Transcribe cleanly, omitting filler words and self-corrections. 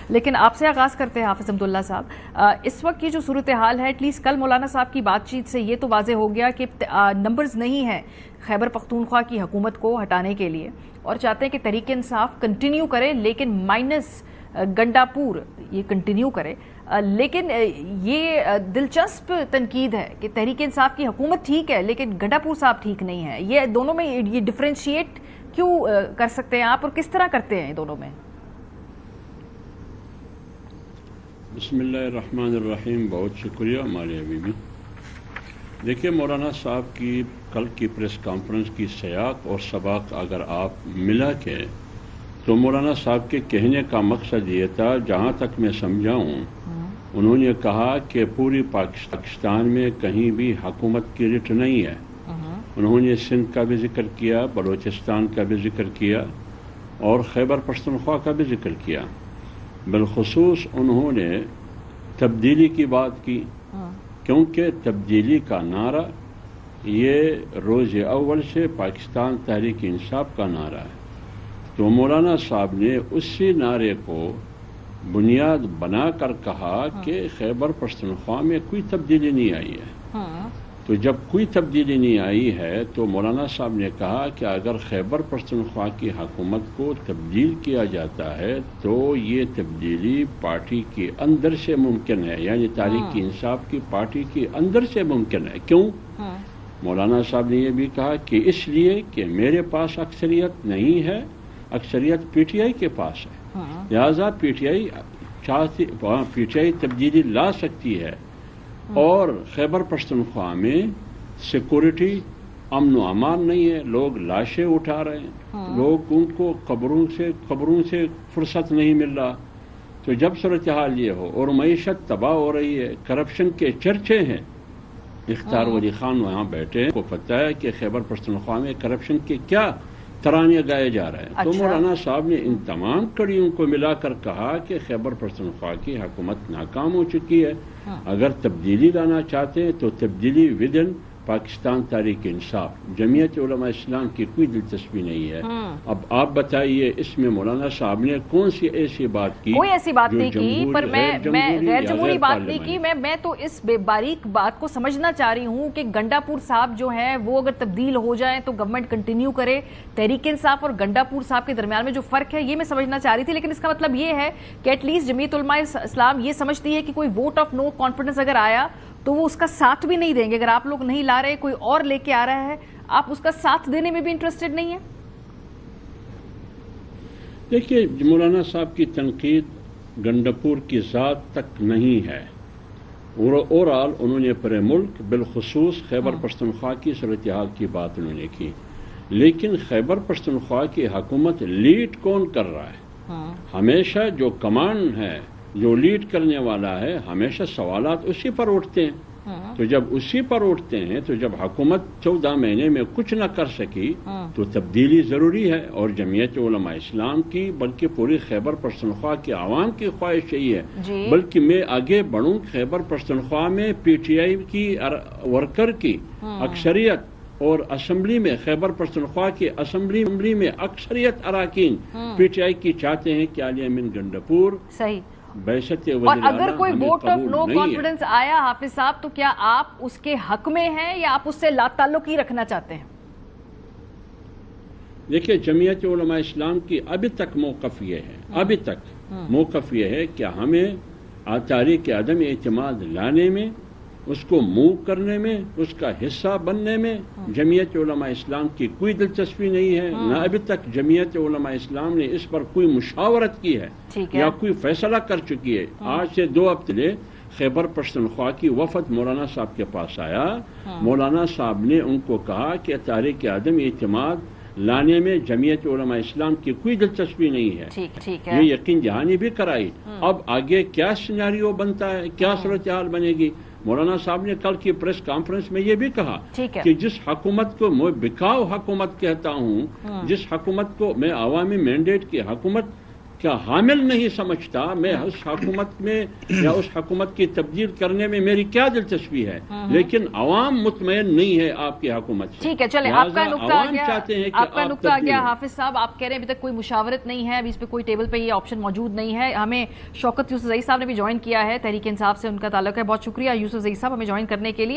لیکن آپ سے آغاز کرتے ہیں حافظ عبداللہ صاحب، اس وقت کی جو صورتحال ہے، ایٹ لیسٹ کل مولانا صاحب کی بات چیت سے یہ تو واضح ہو گیا کہ نمبرز نہیں ہیں خیبر پختونخوا کی حکومت کو ہٹانے کے لیے، اور چاہتے ہیں کہ تحریک انصاف کنٹینیو کرے لیکن مائنس گنڈا پور یہ کنٹینیو کرے. لیکن یہ دلچسپ تنقید ہے کہ تحریک انصاف کی حکومت ٹھیک ہے لیکن گنڈا پور صاحب ٹھیک نہیں ہے. یہ دونوں میں یہ ڈفرینشیٹ کیوں کر سکتے ہیں آپ، اور کس طرح کرتے ہیں دونوں میں؟ بسم اللہ الرحمن الرحیم. بہت شکریہ ہمارے حبیبی. دیکھیے مولانا صاحب کی کل کی پریس کانفرنس کی سیاق اور سباق اگر آپ ملا کے تو مولانا صاحب کے کہنے کا مقصد یہ تھا، جہاں تک میں سمجھا ہوں، انہوں نے کہا کہ پوری پاکستان میں کہیں بھی حکومت کی رٹ نہیں ہے. انہوں نے سندھ کا بھی ذکر کیا، بلوچستان کا بھی ذکر کیا اور خیبر پختونخوا کا بھی ذکر کیا. بالخصوص انہوں نے تبدیلی کی بات کی، کیونکہ تبدیلی کا نعرہ یہ روز اول سے پاکستان تحریک انصاف کا نعرہ ہے. تو مولانا صاحب نے اسی نعرے کو بنیاد بنا کر کہا کہ خیبر پختونخوا میں کوئی تبدیلی نہیں آئی ہے. تو جب کوئی تبدیلی نہیں آئی ہے تو مولانا صاحب نے کہا کہ اگر خیبر پختونخوا کی حکومت کو تبدیل کیا جاتا ہے تو یہ تبدیلی پارٹی کے اندر سے ممکن ہے، یعنی تحریک انصاف کی پارٹی کے اندر سے ممکن ہے. کیوں؟ مولانا صاحب نے یہ بھی کہا کہ اس لیے کہ میرے پاس اکثریت نہیں ہے، اکثریت پی ٹی آئی کے پاس ہے، لہذا پی ٹی آئی تبدیلی لا سکتی ہے. اور خیبر پختونخوا میں سیکورٹی، امن و امان نہیں ہے، لوگ لاشیں اٹھا رہے ہیں، لوگ ان کو قبروں سے فرصت نہیں مل رہا. تو جب صورتحال یہ ہو اور معیشت تباہ ہو رہی ہے، کرپشن کے چرچے ہیں، اختیار ولی خان وہاں بیٹھے ہیں، کو پتہ ہے کہ خیبر پختونخوا میں کرپشن کے کیا ترانے گائے جا رہے ہیں. تو مولانا صاحب نے ان تمام کڑیوں کو ملا کر کہا کہ خیبر پختونخوا کی حکومت ناکام ہو چکی ہے. اگر تبدیلی لانا چاہتے ہیں تو تبدیلی ودن پاکستان تحریک انصاف، جمعیت علماء اسلام کی کوئی دلچسپی نہیں ہے. اب آپ بتائیے اس میں مولانا صاحب نے کون سی ایسی بات کی؟ کوئی ایسی بات نہیں کی، پر میں غیر جمہوری بات نہیں کی. میں تو اس باریک بات کو سمجھنا چاہ رہی ہوں کہ گنڈا پور صاحب جو ہیں وہ اگر تبدیل ہو جائیں تو گورنمنٹ کنٹینیو کرے. تحریک انصاف اور گنڈا پور صاحب کے درمیان میں جو فرق ہے یہ میں سمجھنا چاہ رہی تھی. لیکن اس کا مطلب یہ ہے کہ ایٹ لیسٹ جمعیت علماء اسلام یہ سمجھتی ہے کہ کوئی ووٹ آف نو کانفیڈنس اگر آیا تو وہ اس کا ساتھ بھی نہیں دیں گے. اگر آپ لوگ نہیں لا رہے، کوئی اور لے کے آ رہا ہے، آپ اس کا ساتھ دینے میں بھی انٹرسٹڈ نہیں ہیں؟ دیکھیے مولانا صاحب کی تنقید گنڈاپور کی ذات تک نہیں ہے، اوورآل انہوں نے پورے ملک بالخصوص خیبر پختونخوا کی صورتحال کی بات انہوں نے کی. لیکن خیبر پختونخوا کی حکومت لیڈ کون کر رہا ہے؟ ہمیشہ جو کمانڈ ہے، جو لیڈ کرنے والا ہے، ہمیشہ سوالات اسی پر اٹھتے ہیں. تو جب اسی پر اٹھتے ہیں تو جب حکومت 14 مہینے میں کچھ نہ کر سکی تو تبدیلی ضروری ہے. اور جمعیت علماء اسلام کی بلکہ پوری خیبر پختونخوا کی عوام کی خواہش یہی ہے. بلکہ میں آگے بڑھوں، خیبر پختونخوا میں پی ٹی آئی کی ورکر کی اکثریت اور اسمبلی میں، خیبر پختونخوا کی اسمبلی میں اکثریت اراکین پی ٹی آئی کی چاہتے ہیں کہ علی امین گنڈا پور صحیح. اور اگر کوئی ووٹ آف نو کانفیڈنس آیا حافظ صاحب تو کیا آپ اس کے حق میں ہیں یا آپ اس سے لا تعلق ہی رکھنا چاہتے ہیں؟ دیکھیے جمعیت علماء اسلام کی ابھی تک موقف یہ ہے کہ ہمیں تحریک عدم اعتماد لانے میں، اس کو موو کرنے میں، اس کا حصہ بننے میں جمعیت علماء اسلام کی کوئی دلچسپی نہیں ہے. نہ ابھی تک جمعیت علماء اسلام نے اس پر کوئی مشاورت کی ہے یا کوئی فیصلہ کر چکی ہے. آج سے 2 ہفتے خیبر پختونخوا کی وفد مولانا صاحب کے پاس آیا. مولانا صاحب نے ان کو کہا کہ تحریک عدم اعتماد لانے میں جمعیت علماء اسلام کی کوئی دلچسپی نہیں ہے. یہ یقین دہانی بھی کرائی. اب آگے کیا سیناریو بنتا ہے، کیا صورتحال بنے گی؟ مولانا صاحب نے کل کی پریس کانفرنس میں یہ بھی کہا کہ جس حکومت کو میں بکاؤ حکومت کہتا ہوں، جس حکومت کو میں عوامی مینڈیٹ کی حکومت کا حامل نہیں سمجھتا، میں اس حکومت میں یا اس حکومت کی تبدیل کرنے میں میری کیا دلچسپی ہے، لیکن عوام مطمئن نہیں ہے آپ کی حکومت سے. ٹھیک ہے، چلے آپ کا نقطہ آ گیا، آپ کا نقطہ آ گیا. حافظ صاحب آپ کہہ رہے ہیں ابھی تک کوئی مشاورت نہیں ہے، ابھی اس پہ کوئی ٹیبل پہ یہ آپشن موجود نہیں ہے. ہمیں شوکت یوسف زئی صاحب نے بھی جوائن کیا ہے، تحریک انصاف سے ان کا تعلق ہے. بہت شکریہ یوسف زئی صاحب ہمیں جوائن کرنے کے لیے.